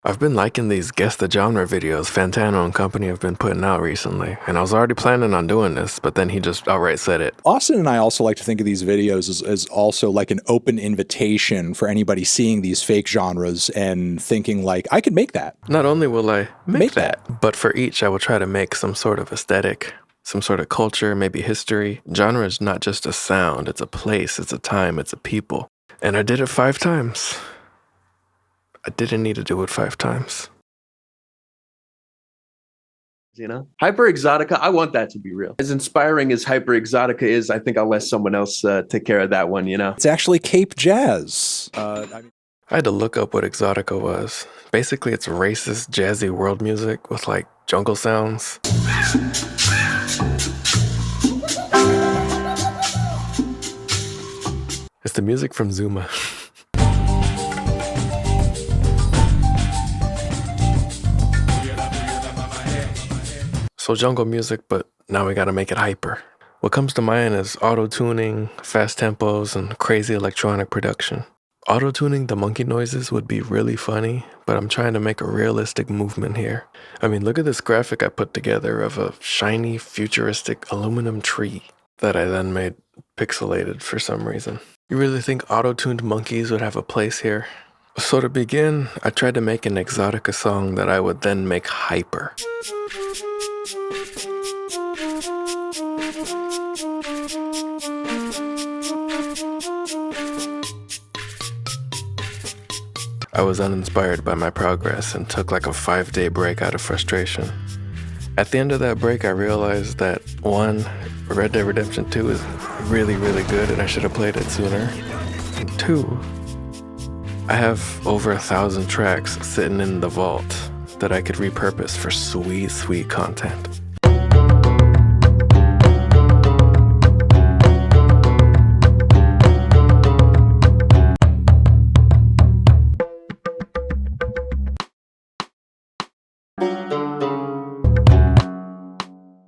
I've been liking these Guess the Genre videos Fantano and company have been putting out recently, and I was already planning on doing this, but then he just outright said it. Austen and I also like to think of these videos as also like an open invitation for anybody seeing these fake genres and thinking like, I could make that. Not only will I make that, but for each I will try to make some sort of aesthetic, some sort of culture, maybe history. Genre is not just a sound, it's a place, it's a time, it's a people. And I did it 5 times. I didn't need to do it 5 times. You know, Hyper Exotica, I want that to be real. As inspiring as Hyper Exotica is, I think I'll let someone else take care of that one, you know? It's actually Cape Jazz. I had to look up what Exotica was. Basically, it's racist, jazzy world music with like jungle sounds. It's the music from Zuma. So jungle music, but now we gotta make it hyper. What comes to mind is auto-tuning, fast tempos, and crazy electronic production. Auto-tuning the monkey noises would be really funny, but I'm trying to make a realistic movement here. I mean, look at this graphic I put together of a shiny, futuristic aluminum tree that I then made pixelated for some reason. You really think auto-tuned monkeys would have a place here? So to begin, I tried to make an Exotica song that I would then make hyper. I was uninspired by my progress and took like a 5-day break out of frustration. At the end of that break, I realized that 1, Red Dead Redemption 2 is really, really good and I should have played it sooner. And 2, I have over 1,000 tracks sitting in the vault that I could repurpose for sweet, sweet content.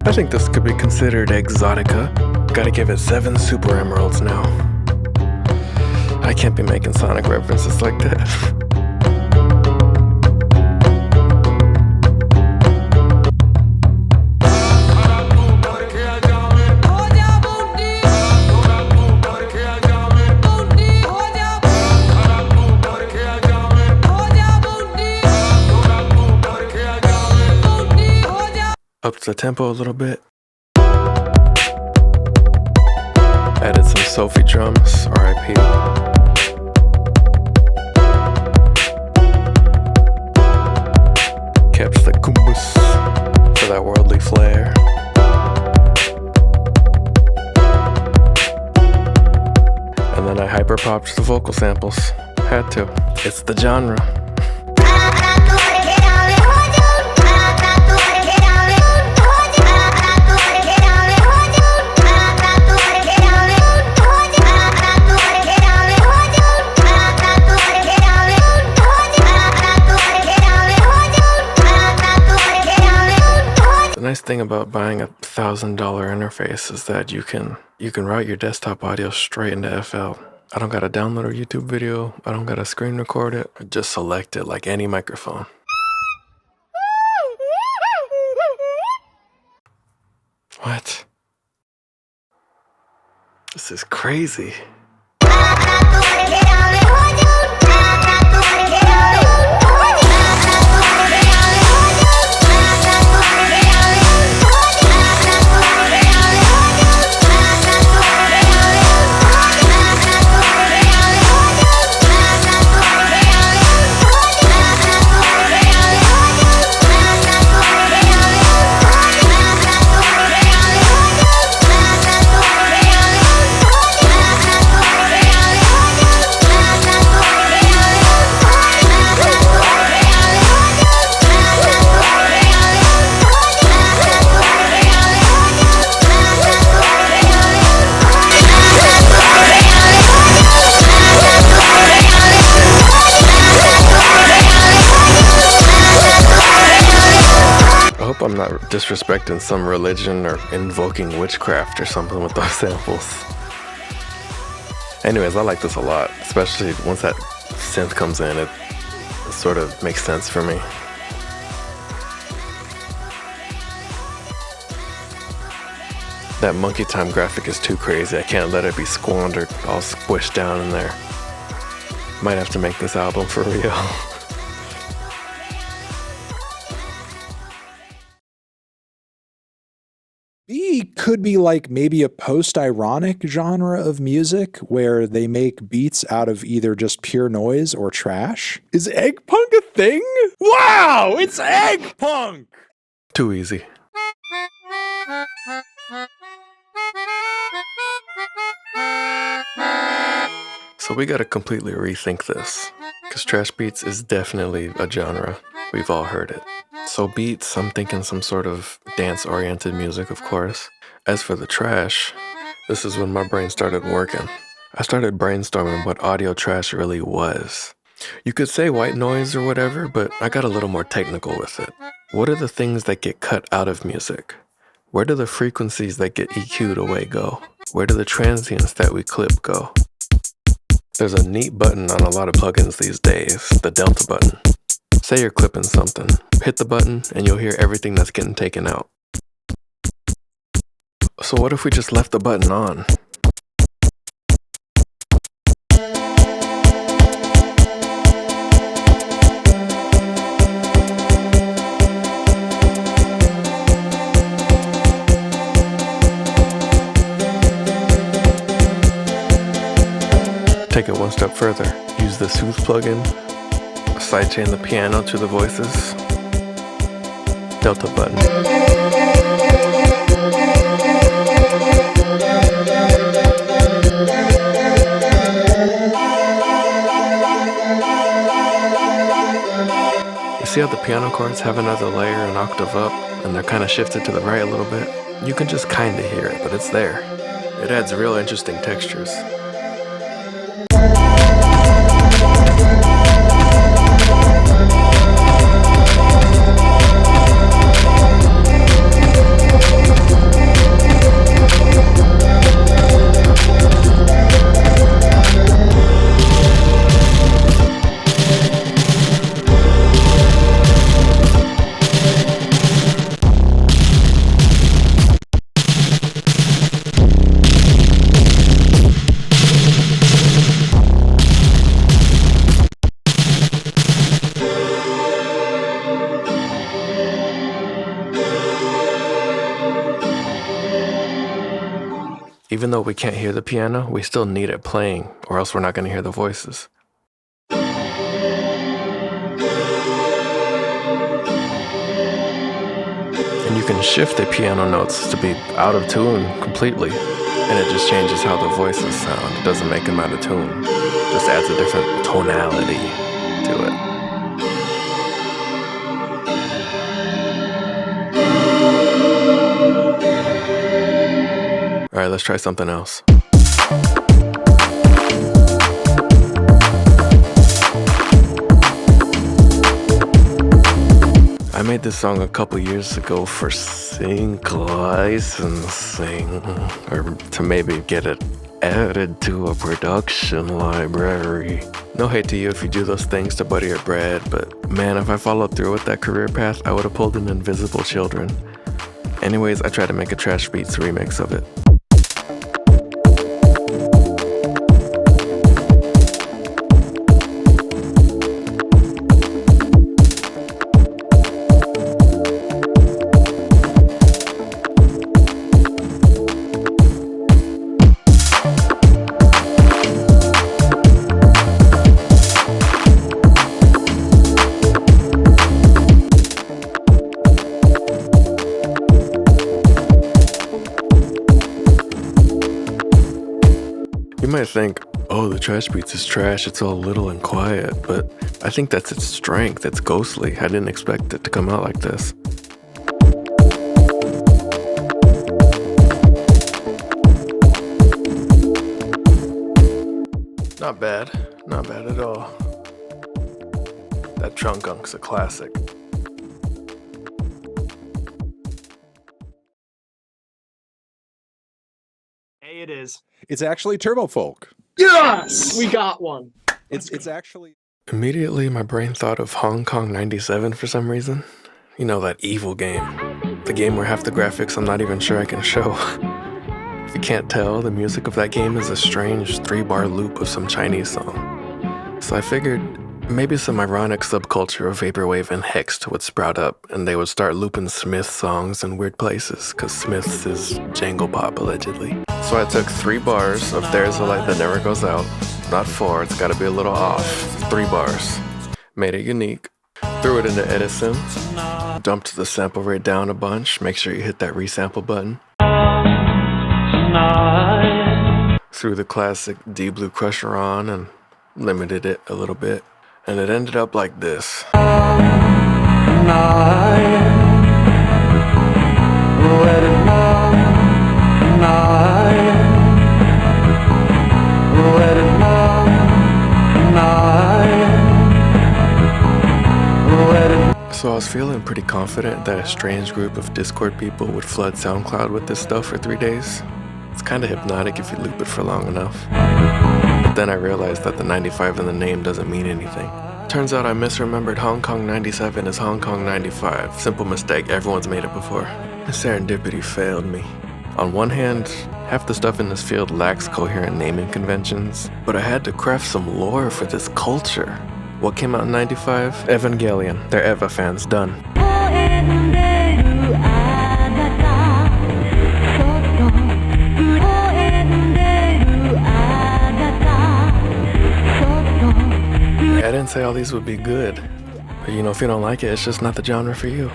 I think this could be considered Exotica. Gotta give it 7 super emeralds now. I can't be making Sonic references like that. Up the tempo a little bit. Added some Sophie drums, R.I.P. Kept the kumbus for that worldly flair. And then I hyper-popped the vocal samples. Had to. It's the genre. The nice thing about buying a $1,000 interface is that you can route your desktop audio straight into FL. I don't gotta download a YouTube video. I don't gotta screen record it. I just select it like any microphone. What? This is crazy. I'm not disrespecting some religion or invoking witchcraft or something with those samples. Anyways, I like this a lot, especially once that synth comes in. It's sort of makes sense for me. That monkey time graphic is too crazy. I can't let it be squandered, all squished down in there. Might have to make this album for real. B could be like maybe a post-ironic genre of music where they make beats out of either just pure noise or trash. Is egg punk a thing? Wow, it's egg punk! Too easy. So we gotta completely rethink this, because trash beats is definitely a genre. We've all heard it. So beats, I'm thinking some sort of dance-oriented music, of course. As for the trash, this is when my brain started working. I started brainstorming what audio trash really was. You could say white noise or whatever, but I got a little more technical with it. What are the things that get cut out of music? Where do the frequencies that get EQ'd away go? Where do the transients that we clip go? There's a neat button on a lot of plugins these days, the delta button. Say you're clipping something, hit the button and you'll hear everything that's getting taken out. So what if we just left the button on? Take it one step further. Use the Soothe plugin, sidechain the piano to the voices, delta button. You see how the piano chords have another layer an octave up, and they're kind of shifted to the right a little bit? You can just kind of hear it, but it's there. It adds real interesting textures. Even though we can't hear the piano, we still need it playing, or else we're not going to hear the voices. And you can shift the piano notes to be out of tune completely, and it just changes how the voices sound. It doesn't make them out of tune. It just adds a different tonality to it. All right, let's try something else. I made this song a couple years ago for sync licensing, or to maybe get it added to a production library. No hate to you if you do those things to butter your bread, but man, if I followed through with that career path, I would have pulled in Invisible Children. Anyways, I tried to make a Trash Beats remix of it. You might think, oh, the Trash Beats is trash, it's all little and quiet, but I think that's its strength, it's ghostly. I didn't expect it to come out like this. Not bad at all. That Trunk Gunk's a classic. Hey, it is. It's actually Turbo Folk. Yes! We got one. It's actually Immediately, my brain thought of Hong Kong 97 for some reason. You know, that evil game. The game where half the graphics I'm not even sure I can show. If you can't tell, the music of that game is a strange 3-bar loop of some Chinese song. So I figured maybe some ironic subculture of vaporwave and hexed would sprout up, and they would start looping Smith songs in weird places, because Smith's is jangle pop, allegedly. So I took 3 bars of There's a Light That Never Goes Out, not 4, it's gotta be a little off, 3 bars, made it unique, threw it into Edison, dumped the sample rate down a bunch, make sure you hit that resample button, threw the classic D Blue Crusher on and limited it a little bit. And it ended up like this. So I was feeling pretty confident that a strange group of Discord people would flood SoundCloud with this stuff for 3 days. It's kind of hypnotic if you loop it for long enough. But then I realized that the 95 in the name doesn't mean anything. Turns out I misremembered Hong Kong 97 as Hong Kong 95. Simple mistake, everyone's made it before. Serendipity failed me. On one hand, half the stuff in this field lacks coherent naming conventions, but I had to craft some lore for this culture. What came out in 95? Evangelion. They're Eva fans, done. I didn't say all these would be good, but you know, if you don't like it, it's just not the genre for you.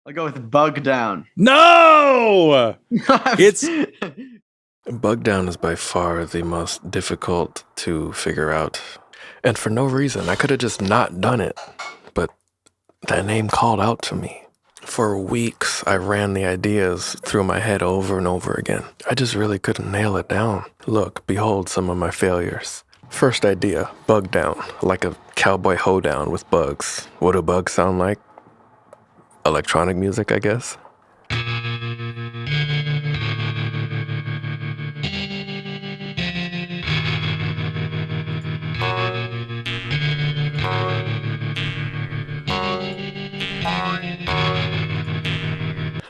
I'll go with Bug Down. No! It's Bug Down is by far the most difficult to figure out. And for no reason, I could have just not done it, but that name called out to me. For weeks, I ran the ideas through my head over and over again. I just really couldn't nail it down. Look, behold some of my failures. First idea, Bug Down, like a cowboy hoedown with bugs. What do bugs sound like? Electronic music, I guess.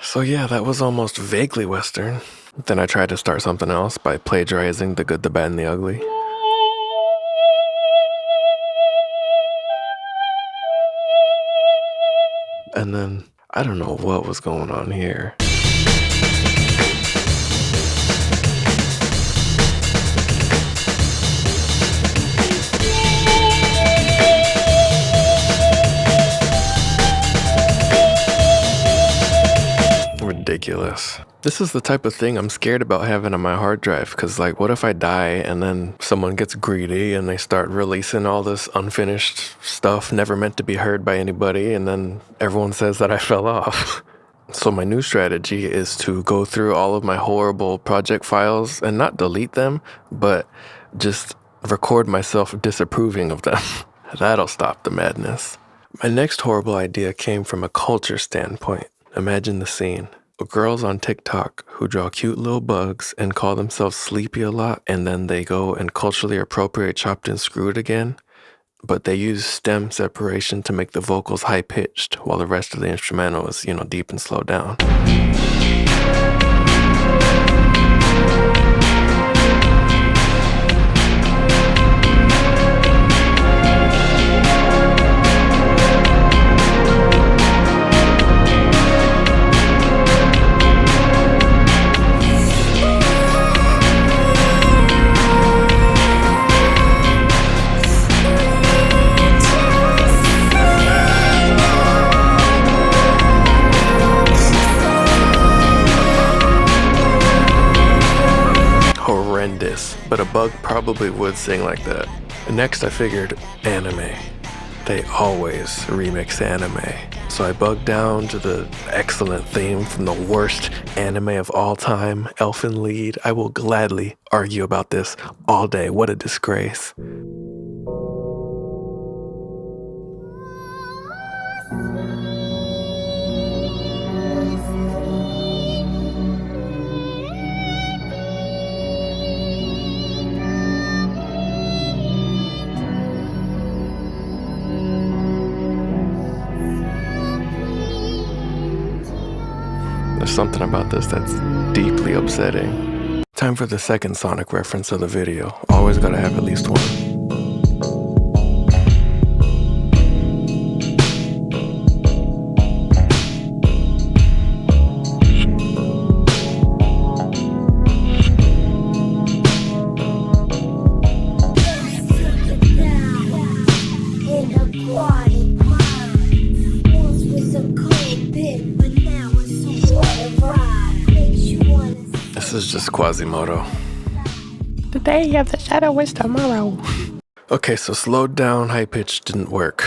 So yeah, that was almost vaguely Western. Then I tried to start something else by plagiarizing The Good, the Bad, and the Ugly. And then, I don't know what was going on here. Ridiculous. This is the type of thing I'm scared about having on my hard drive, because like, what if I die and then someone gets greedy and they start releasing all this unfinished stuff never meant to be heard by anybody, and then everyone says that I fell off. So my new strategy is to go through all of my horrible project files and not delete them, but just record myself disapproving of them. That'll stop the madness. My next horrible idea came from a culture standpoint. Imagine the scene. Girls on TikTok who draw cute little bugs and call themselves sleepy a lot, and then they go and culturally appropriate chopped and screwed again, but they use stem separation to make the vocals high-pitched while the rest of the instrumental is, deep and slowed down. But a bug probably would sing like that. Next I figured anime. They always remix anime. So I bugged down to the excellent theme from the worst anime of all time, Elfen Lied. I will gladly argue about this all day. What a disgrace. something about this that's deeply upsetting. Time for the second sonic reference of the video. Always gotta have at least one. This is just Quasimodo. The day of the shadow is tomorrow. Okay, so slowed down, high pitch didn't work.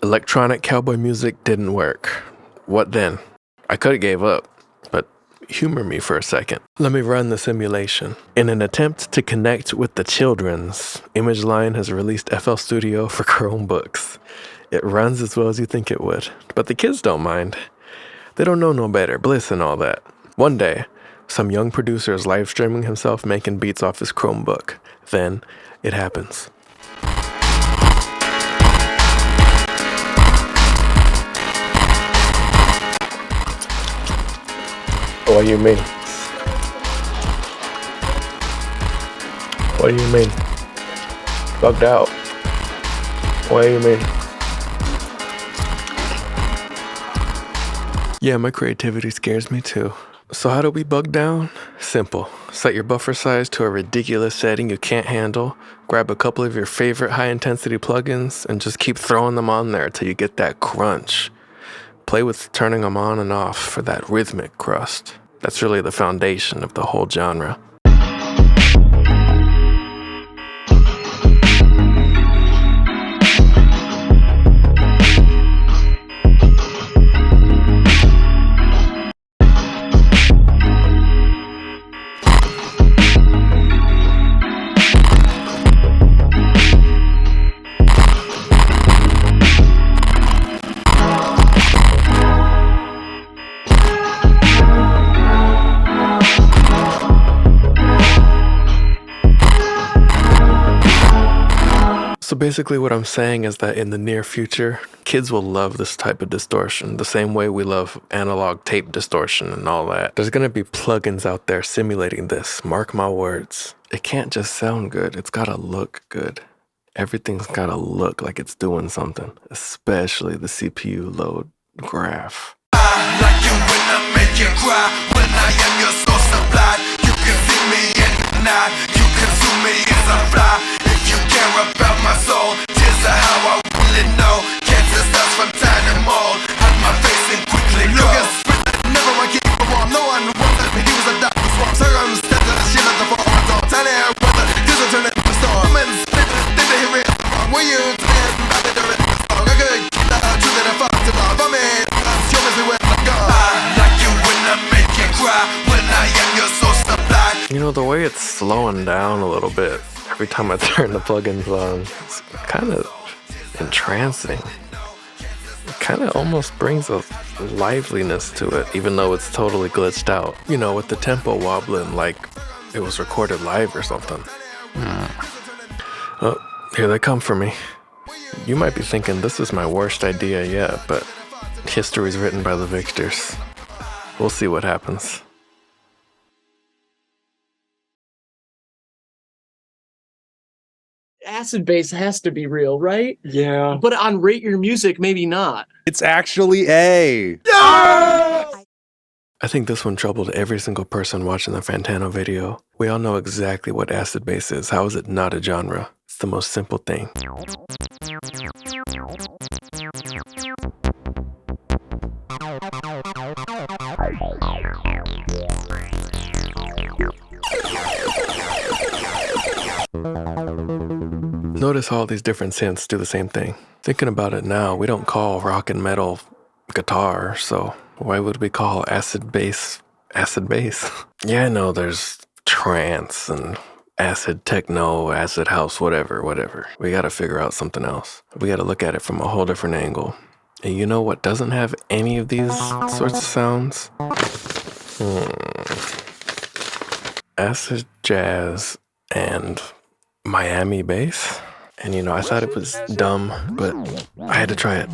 Electronic cowboy music didn't work. What then? I could have gave up, but humor me for a second. Let me run the simulation. In an attempt to connect with the children's, ImageLine has released FL Studio for Chromebooks. It runs as well as you think it would, but the kids don't mind. They don't know no better, bliss and all that. One day, some young producer is live streaming himself making beats off his Chromebook. Then, it happens. What do you mean? What do you mean? Bugged out. What do you mean? Yeah, my creativity scares me too. So how do we bug down? Simple. Set your buffer size to a ridiculous setting you can't handle, grab a couple of your favorite high-intensity plugins, and just keep throwing them on there till you get that crunch. Play with turning them on and off for that rhythmic crust. That's really the foundation of the whole genre. So basically what I'm saying is that in the near future, kids will love this type of distortion, the same way we love analog tape distortion and all that. There's gonna be plugins out there simulating this, mark my words. It can't just sound good, it's gotta look good. Everything's gotta look like it's doing something, especially the CPU load graph. I like you when I make you cry, when I am your source of light. You can see me in the night, you consume me as I fly. If you care about my soul, tears are how I really know. Cancer starts from time to mold, hide my face and quickly go. Lucas, never want to keep a warm, no one wants that, he was a doctor swamp. Circumstances, she left the fall on top. Tiny air weather, this will turn into a storm. Men spit, think they hear it wrong. When you stand by the door in the song, I could keep the truth that I fucked to love. I'm in, show me where I go. I like you when I make you cry, when I am your source of light. You know, the way it's slowing down a little bit every time I turn the plugins on, it's kind of entrancing. It kind of almost brings a liveliness to it, even though it's totally glitched out. You know, with the tempo wobbling like it was recorded live or something. Oh, here they come for me. You might be thinking this is my worst idea yet, but history's written by the victors. We'll see what happens. Acid bass has to be real, right? Yeah. But on Rate Your Music, maybe not. It's actually A. I think this one troubled every single person watching the Fantano video. We all know exactly what acid bass is. How is it not a genre? It's the most simple thing. Notice how all these different synths do the same thing. Thinking about it now, we don't call rock and metal guitar, so why would we call acid bass acid bass? Yeah, I know there's trance and acid techno, acid house, whatever. We gotta figure out something else. We gotta look at it from a whole different angle. And you know what doesn't have any of these sorts of sounds? Acid jazz and Miami bass. And you know, I thought it was dumb, but I had to try it.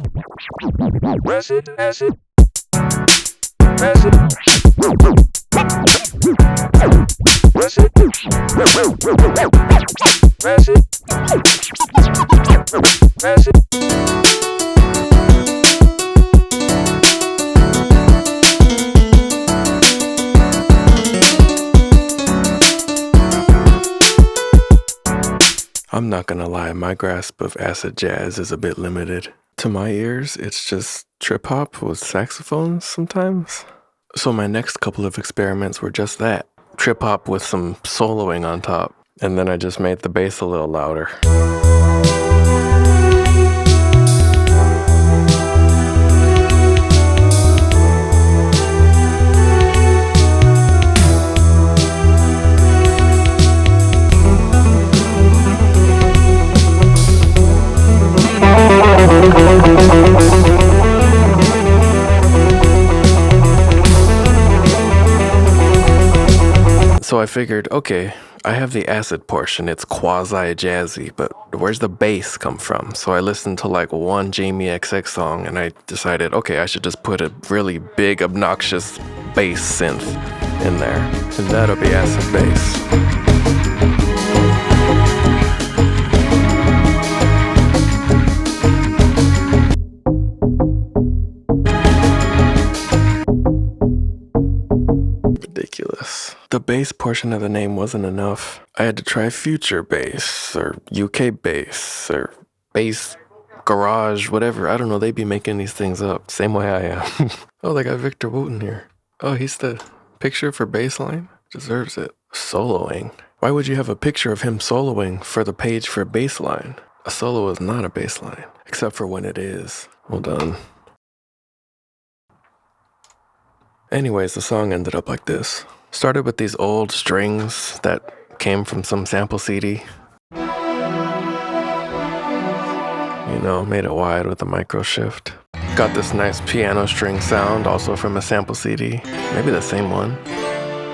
I'm not gonna lie, my grasp of acid jazz is a bit limited. To my ears, it's just trip hop with saxophones sometimes. So my next couple of experiments were just that. Trip hop with some soloing on top. And then I just made the bass a little louder. So I figured, okay, I have the acid portion, it's quasi-jazzy, but where's the bass come from? So I listened to like one Jamie XX song and I decided, okay, I should just put a really big, obnoxious bass synth in there, and that'll be acid bass. Ridiculous. The bass portion of the name wasn't enough. I had to try future bass, or UK bass, or bass garage, whatever. I don't know, they be making these things up, same way I am. Oh, they got Victor Wooten here. Oh, he's the picture for bassline? Deserves it. Soloing. Why would you have a picture of him soloing for the page for bassline? A solo is not a bassline, except for when it is. Well done. Anyways, the song ended up like this. Started with these old strings that came from some sample CD. You know, made it wide with a micro shift. Got this nice piano string sound, also from a sample CD. Maybe the same one.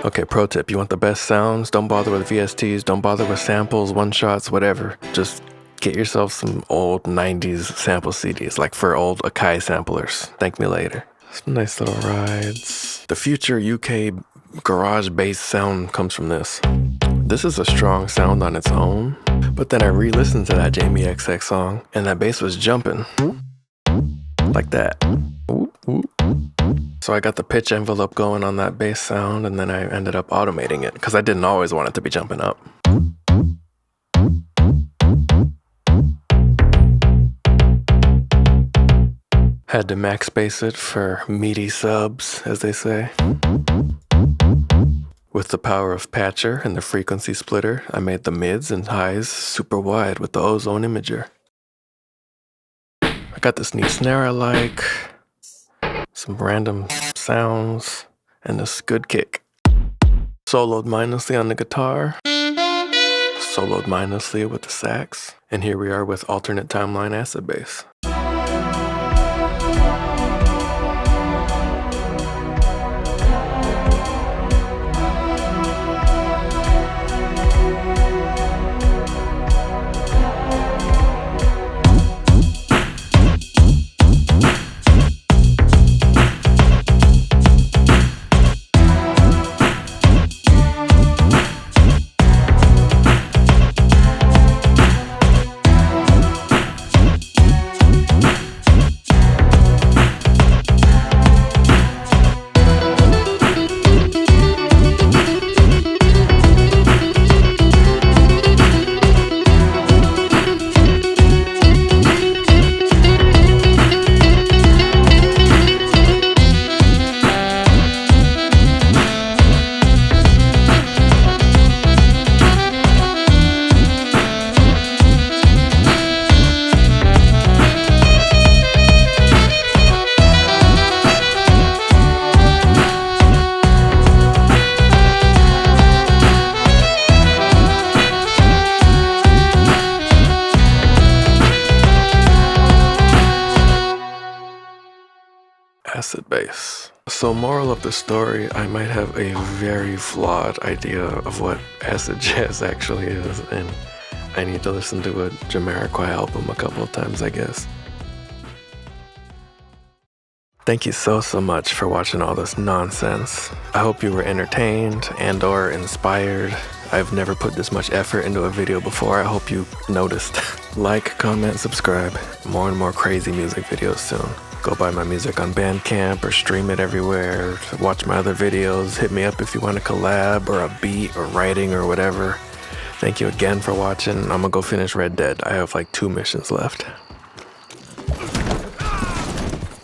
Okay, pro tip, you want the best sounds? Don't bother with VSTs, don't bother with samples, one-shots, whatever. Just get yourself some old 90s sample CDs, like for old Akai samplers. Thank me later. Some nice little rides. The future UK garage bass sound comes from this. This is a strong sound on its own, but then I re-listened to that Jamie XX song, and that bass was jumping. Like that. So I got the pitch envelope going on that bass sound, and then I ended up automating it, because I didn't always want it to be jumping up. Had to max bass it for meaty subs, as they say. With the power of patcher and the frequency splitter, I made the mids and highs super wide with the ozone imager. I got this neat snare I like, some random sounds, and this good kick. Soloed mindlessly on the guitar, soloed mindlessly with the sax, and here we are with alternate timeline acid bass. Acid bass. So moral of the story, I might have a very flawed idea of what acid jazz actually is, and I need to listen to a Jamiroquai album a couple of times, I guess. Thank you so much for watching all this nonsense. I hope you were entertained and or inspired. I've never put this much effort into a video before. I hope you noticed. Like, comment, subscribe. More and more crazy music videos soon. Go buy my music on Bandcamp or stream it everywhere. Watch my other videos. Hit me up if you want a collab or a beat or writing or whatever. Thank you again for watching. I'm gonna go finish Red Dead. I have like 2 missions left.